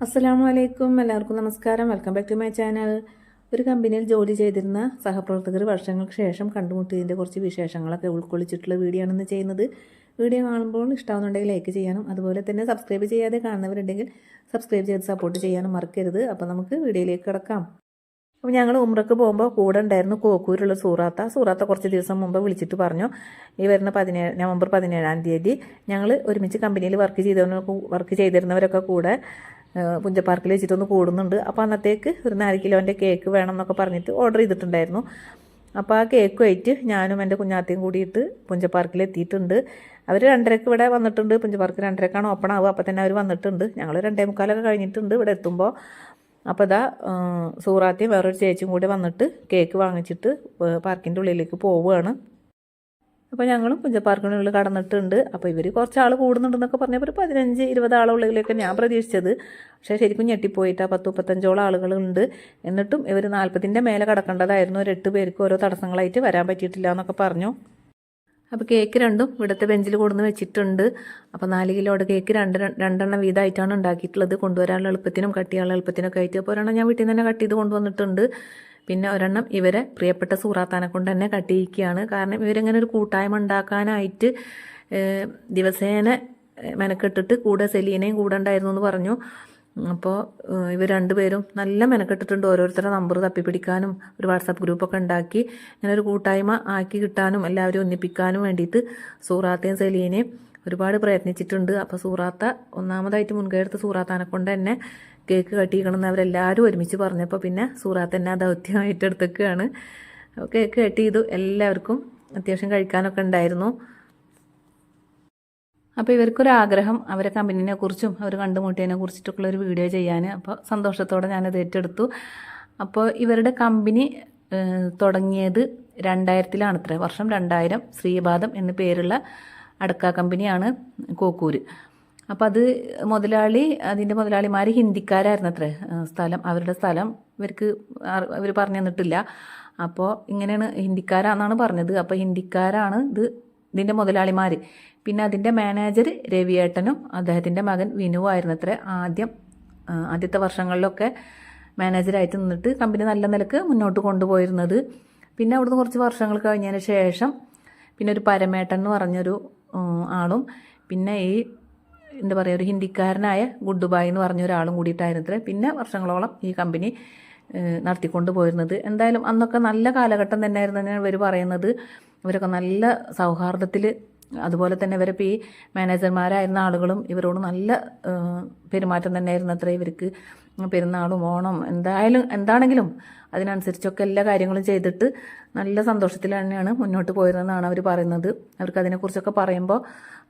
അസ്സലാമു അലൈക്കും. എല്ലാവർക്കും നമസ്കാരം. Welcome back to my channel. ഒരു കമ്പനിയിൽ ജോലി ചെയ്തിരുന്ന സഹപ്രവർത്തകർ വർഷങ്ങൾക്ക് ശേഷം കണ്ടുമുട്ടിയതിൻ്റെ കുറച്ച് വിശേഷങ്ങളൊക്കെ ഉൾക്കൊള്ളിച്ചിട്ടുള്ള വീഡിയോ ആണെന്ന് ചെയ്യുന്നത്. വീഡിയോ കാണുമ്പോൾ ഇഷ്ടമാകുന്നുണ്ടെങ്കിൽ ലൈക്ക് ചെയ്യാനും അതുപോലെ തന്നെ സബ്സ്ക്രൈബ് ചെയ്യാതെ കാണുന്നവരുണ്ടെങ്കിൽ സബ്സ്ക്രൈബ് ചെയ്ത് സപ്പോർട്ട് ചെയ്യാനും മറക്കരുത്. അപ്പോൾ നമുക്ക് വീഡിയോയിലേക്ക് കിടക്കാം. അപ്പോൾ ഞങ്ങൾ ഉംറക്ക് പോകുമ്പോൾ കൂടെ ഉണ്ടായിരുന്നു കോക്കൂരുള്ള സൂറാത്ത കുറച്ച് ദിവസം മുമ്പ് വിളിച്ചിട്ട് പറഞ്ഞു, ഈ വരുന്ന നവംബർ 17-ാം തീയതി ഞങ്ങൾ ഒരുമിച്ച് കമ്പനിയിൽ വർക്ക് ചെയ്തിരുന്നവരൊക്കെ കൂടെ പുഞ്ച പാർക്കിൽ വെച്ചിട്ടൊന്ന് കൂടുന്നുണ്ട്. അപ്പോൾ അന്നത്തേക്ക് ഒരു 4 കിലോൻ്റെ കേക്ക് വേണം എന്നൊക്കെ പറഞ്ഞിട്ട് ഓർഡർ ചെയ്തിട്ടുണ്ടായിരുന്നു. അപ്പോൾ ആ കേക്കുമായിട്ട് ഞാനും എൻ്റെ കുഞ്ഞാത്തയും കൂടിയിട്ട് പുഞ്ച പാർക്കിൽ എത്തിയിട്ടുണ്ട്. അവർ 2:30 ഇവിടെ വന്നിട്ടുണ്ട്. പുഞ്ച പാർക്ക് 2:30 ഓപ്പൺ ആവുക. അപ്പോൾ തന്നെ അവർ വന്നിട്ടുണ്ട്. ഞങ്ങൾ 2:45 കഴിഞ്ഞിട്ടുണ്ട് ഇവിടെ എത്തുമ്പോൾ. അപ്പോൾ ഇതാ സൂറാത്തയും വേറൊരു ചേച്ചിയും കൂടി വന്നിട്ട് കേക്ക് വാങ്ങിച്ചിട്ട് പാർക്കിൻ്റെ ഉള്ളിലേക്ക് പോവുകയാണ്. അപ്പോൾ ഞങ്ങളും പുഞ്ചപ്പാർക്കിനുള്ളിൽ കടന്നിട്ടുണ്ട്. അപ്പോൾ ഇവർ കുറച്ച് ആൾ കൂടുന്നുണ്ടെന്നൊക്കെ പറഞ്ഞപ്പോൾ 15-20 ആളുകളിലേക്ക് ഞാൻ പ്രതീക്ഷിച്ചത്. പക്ഷേ ശരിക്കും ഞെട്ടിപ്പോയിട്ട് 10-35 ആളുകളുണ്ട്. എന്നിട്ടും ഇവർ 40ൻ്റെ മേലെ കടക്കേണ്ടതായിരുന്നു. ഒരു 8 പേർക്ക് ഓരോ തടസ്സങ്ങളായിട്ട് വരാൻ പറ്റിയിട്ടില്ല എന്നൊക്കെ പറഞ്ഞു. അപ്പോൾ കേക്ക് രണ്ടും ഇവിടുത്തെ ബെഞ്ചിൽ കൊണ്ടുവന്ന് വെച്ചിട്ടുണ്ട്. അപ്പോൾ 4 കിലോയുടെ കേക്ക് രണ്ടെണ്ണം വീതമായിട്ടാണ് ഉണ്ടാക്കിയിട്ടുള്ളത്. കൊണ്ടുവരാനുള്ള എളുപ്പത്തിനും കട്ട് ചെയ്യാനുള്ള എളുപ്പത്തിനൊക്കെ ആയിട്ട്. അപ്പോൾ ഒരെണ്ണം ഞാൻ വീട്ടിൽ നിന്ന് തന്നെ കട്ട് ചെയ്ത് കൊണ്ടുവന്നിട്ടുണ്ട്. പിന്നെ ഒരെണ്ണം ഇവരെ പ്രിയപ്പെട്ട സൂറാത്താനെ കൊണ്ട് തന്നെ കട്ട് ചെയ്യിക്കുകയാണ്. കാരണം ഇവരിങ്ങനെ ഒരു കൂട്ടായ്മ ഉണ്ടാക്കാനായിട്ട് ദിവസേന മെനക്കെട്ടിട്ട് കൂടെ സെലീനയും കൂടെ ഉണ്ടായിരുന്നു എന്ന് പറഞ്ഞു. അപ്പോൾ ഇവർ 2 പേരും നല്ല മെനക്കെട്ടിട്ടുണ്ട്. ഓരോരുത്തരുടെ നമ്പർ തപ്പിപ്പിടിക്കാനും ഒരു വാട്സാപ്പ് ഗ്രൂപ്പൊക്കെ ഉണ്ടാക്കി ഇങ്ങനെ ഒരു കൂട്ടായ്മ ആക്കി കിട്ടാനും എല്ലാവരും ഒന്നിപ്പിക്കാനും വേണ്ടിയിട്ട് സൂറാത്തയും സെലീനയും ഒരുപാട് പ്രയത്നിച്ചിട്ടുണ്ട്. അപ്പോൾ സൂറാത്ത ഒന്നാമതായിട്ട് മുൻകൈ എടുത്ത് സൂറാത്താനെ കൊണ്ട് തന്നെ കേക്ക് കട്ട് ചെയ്യണമെന്ന് അവരെല്ലാവരും ഒരുമിച്ച് പറഞ്ഞപ്പോൾ പിന്നെ സൂറാത്ത് തന്നെ ആ ദൗത്യമായിട്ട് എടുത്തേക്കാണ്. കേക്ക് കട്ട് ചെയ്തു. എല്ലാവർക്കും അത്യാവശ്യം കഴിക്കാനൊക്കെ ഉണ്ടായിരുന്നു. അപ്പോൾ ഇവർക്കൊരാഗ്രഹം അവരെ കമ്പനീനെ കുറിച്ചും അവർ കണ്ടുമുട്ടിയതിനെ കുറിച്ചിട്ടൊക്കെയുള്ള ഒരു വീഡിയോ ചെയ്യാൻ. അപ്പോൾ സന്തോഷത്തോടെ ഞാനത് ഏറ്റെടുത്തു. അപ്പോൾ ഇവരുടെ കമ്പനി തുടങ്ങിയത് 2000-ലാണത്രേ. വർഷം 2000. ശ്രീപാദം എന്ന പേരുള്ള അടക്ക കമ്പനിയാണ് കോക്കൂര്. അപ്പോൾ അത് അതിൻ്റെ മുതലാളിമാർ ഹിന്ദിക്കാരായിരുന്നു അത്രേ. അവരുടെ സ്ഥലം ഇവർ പറഞ്ഞു തന്നിട്ടില്ല. അപ്പോൾ ഇങ്ങനെയാണ് ഹിന്ദിക്കാരാണെന്നാണ് പറഞ്ഞത്. അപ്പോൾ ഹിന്ദിക്കാരാണ് ഇതിൻ്റെ മുതലാളിമാർ. പിന്നെ അതിൻ്റെ മാനേജർ രവിയേട്ടനും അദ്ദേഹത്തിൻ്റെ മകൻ വിനുവായിരുന്നു അത്രേ. ആദ്യത്തെ വർഷങ്ങളിലൊക്കെ മാനേജറായിട്ട് നിന്നിട്ട് കമ്പനി നല്ല നിലക്ക് മുന്നോട്ട് കൊണ്ടുപോയിരുന്നത്. പിന്നെ അവിടുന്ന് കുറച്ച് വർഷങ്ങൾ കഴിഞ്ഞതിന് ശേഷം പിന്നെ ഒരു പരമേട്ടൻ എന്ന് പറഞ്ഞൊരു ആളും പിന്നെ ഈ എന്താ പറയുക ഒരു ഹിന്ദിക്കാരനായ ഗുഡുബായി എന്ന് പറഞ്ഞ ഒരാളും കൂടിയിട്ടായിരുന്നത്രേ പിന്നെ വർഷങ്ങളോളം ഈ കമ്പനി നടത്തിക്കൊണ്ട് പോയിരുന്നത്. എന്തായാലും അന്നൊക്കെ നല്ല കാലഘട്ടം തന്നെയായിരുന്നു ഇവർ പറയുന്നത്. ഇവരൊക്കെ നല്ല സൗഹാർദ്ദത്തിൽ, അതുപോലെ തന്നെ ഇവരിപ്പോൾ ഈ മാനേജർമാരായിരുന്ന ആളുകളും ഇവരോട് നല്ല പെരുമാറ്റം തന്നെയായിരുന്നു അത്ര. ഇവർക്ക് പെരുന്നാളും ഓണം എന്താണെങ്കിലും അതിനനുസരിച്ചൊക്കെ എല്ലാ കാര്യങ്ങളും ചെയ്തിട്ട് നല്ല സന്തോഷത്തിൽ തന്നെയാണ് മുന്നോട്ട് പോയിരുന്നതെന്നാണ് അവർ പറയുന്നത്. അവർക്ക് അതിനെക്കുറിച്ചൊക്കെ പറയുമ്പോൾ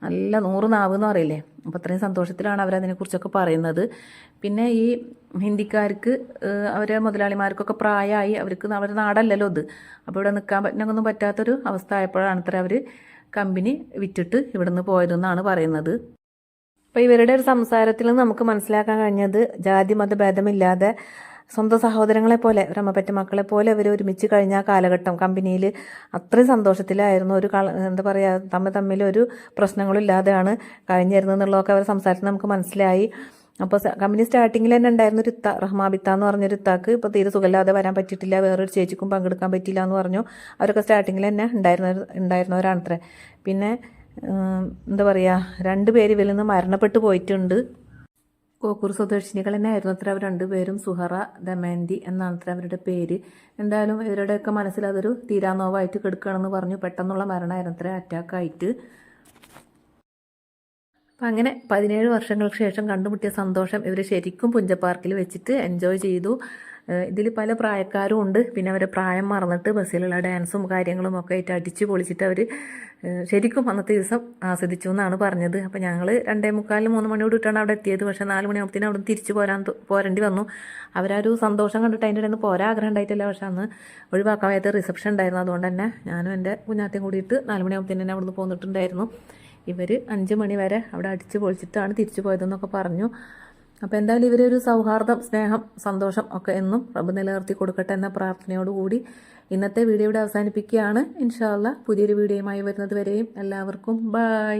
നല്ല 100 നാവ് എന്ന് പറയില്ലേ, അപ്പോൾ അത്രയും സന്തോഷത്തിലാണ് അവരതിനെക്കുറിച്ചൊക്കെ പറയുന്നത്. പിന്നെ ഈ ഹിന്ദിക്കാർക്ക് അവരെ മുതലാളിമാർക്കൊക്കെ പ്രായമായി, അവരുടെ നാടല്ലല്ലോ ഇത്. അപ്പോൾ ഇവിടെ നിൽക്കാൻ പറ്റാനൊന്നും പറ്റാത്തൊരു അവസ്ഥ ആയപ്പോഴാണ് അത്ര അവർ കമ്പനി വിറ്റിട്ട് ഇവിടുന്ന് പോയതെന്നാണ് പറയുന്നത്. അപ്പോൾ ഇവരുടെ ഒരു സംസാരത്തിൽ നമുക്ക് മനസ്സിലാക്കാൻ കഴിഞ്ഞത് ജാതി മതഭേദമില്ലാതെ സ്വന്തം സഹോദരങ്ങളെ പോലെ, ഒരമ്മപ്പറ്റ മക്കളെ പോലെ അവർ ഒരുമിച്ച് കഴിഞ്ഞ ആ കാലഘട്ടം കമ്പനിയിൽ അത്രയും സന്തോഷത്തിലായിരുന്നു. എന്താ പറയുക, തമ്മിലൊരു പ്രശ്നങ്ങളും ഇല്ലാതെയാണ് കഴിഞ്ഞിരുന്നതെന്നുള്ളതൊക്കെ അവരുടെ സംസാരത്തിൽ നമുക്ക് മനസ്സിലായി. അപ്പോൾ കമ്പനി സ്റ്റാർട്ടിങ്ങിൽ തന്നെ ഉണ്ടായിരുന്ന ഒരു റഹ്മാബിത്ത എന്ന് പറഞ്ഞൊരു ഇത്താക്ക് ഇപ്പോൾ തീരെ സുഖമില്ലാതെ വരാൻ പറ്റിയിട്ടില്ല. വേറൊരു ചേച്ചിക്കും പങ്കെടുക്കാൻ പറ്റിയില്ല എന്ന് പറഞ്ഞു. അവരൊക്കെ സ്റ്റാർട്ടിങ്ങിൽ തന്നെ ഉണ്ടായിരുന്നവരാണത്രേ. പിന്നെ എന്താ പറയുക, 2 പേര് ഇവരിൽ നിന്ന് മരണപ്പെട്ടു പോയിട്ടുണ്ട്. കോക്കൂർ സ്വദേശിനികൾ തന്നെ ആയിരുന്നു അത്ര അവർ 2 പേരും. സുഹറ ദമയന്തി എന്നാണ് അത്ര അവരുടെ പേര്. എന്തായാലും ഇവരുടെയൊക്കെ മനസ്സിൽ അതൊരു തീരാനോവായിട്ട് കിടക്കുകയാണെന്ന് പറഞ്ഞു. പെട്ടെന്നുള്ള മരണമായിരുന്നു അത്ര, അറ്റാക്കായിട്ട്. അപ്പം അങ്ങനെ 17 വർഷങ്ങൾക്ക് ശേഷം കണ്ടുമുട്ടിയ സന്തോഷം ഇവർ ശരിക്കും പുഞ്ച പാർക്കിൽ വെച്ചിട്ട് എൻജോയ് ചെയ്തു. ഇതിൽ പല പ്രായക്കാരും ഉണ്ട്. പിന്നെ അവരെ പ്രായം മറന്നിട്ട് ബസ്സിലുള്ള ഡാൻസും കാര്യങ്ങളും ഒക്കെ ആയിട്ട് അടിച്ച് പൊളിച്ചിട്ട് അവർ ശരിക്കും അന്നത്തെ ദിവസം ആസ്വദിച്ചു എന്നാണ് പറഞ്ഞത്. അപ്പോൾ ഞങ്ങൾ 2:45-3 മണിയോട് ഇട്ടാണ് അവിടെ എത്തിയത്. പക്ഷേ 4 മണിയാകുമ്പോഴത്തേനും അവിടെ തിരിച്ച് പോരേണ്ടി വന്നു. അവരൊരു സന്തോഷം കണ്ടിട്ട് അതിൻ്റെ ഇടയിൽ നിന്ന് പോരാ ആഗ്രഹം ഉണ്ടായിട്ടില്ല. പക്ഷേ അന്ന് ഒഴിവാക്കാത്ത റിസപ്ഷൻ ഉണ്ടായിരുന്നു. അതുകൊണ്ട് തന്നെ ഞാനും എൻ്റെ കുഞ്ഞാത്തയും കൂടിയിട്ട് 4 മണിയാകുമ്പോഴത്തേനും തന്നെ അവിടുന്ന് പോന്നിട്ടുണ്ടായിരുന്നു. ഇവർ 5 മണി വരെ അവിടെ അടിച്ച് പൊളിച്ചിട്ടാണ് തിരിച്ചു പോയതെന്നൊക്കെ പറഞ്ഞു. അപ്പോൾ എന്തായാലും ഇവരൊരു സൗഹാർദ്ദം, സ്നേഹം, സന്തോഷം ഒക്കെ എന്നും റബ്ബ് നിലനിർത്തി കൊടുക്കട്ടെ എന്ന പ്രാർത്ഥനയോടുകൂടി ഇന്നത്തെ വീഡിയോ ഇവിടെ അവസാനിപ്പിക്കുകയാണ്. ഇൻഷാ അല്ലാഹ് പുതിയൊരു വീഡിയോയുമായി വരുന്നത് വരെയും എല്ലാവർക്കും ബൈ.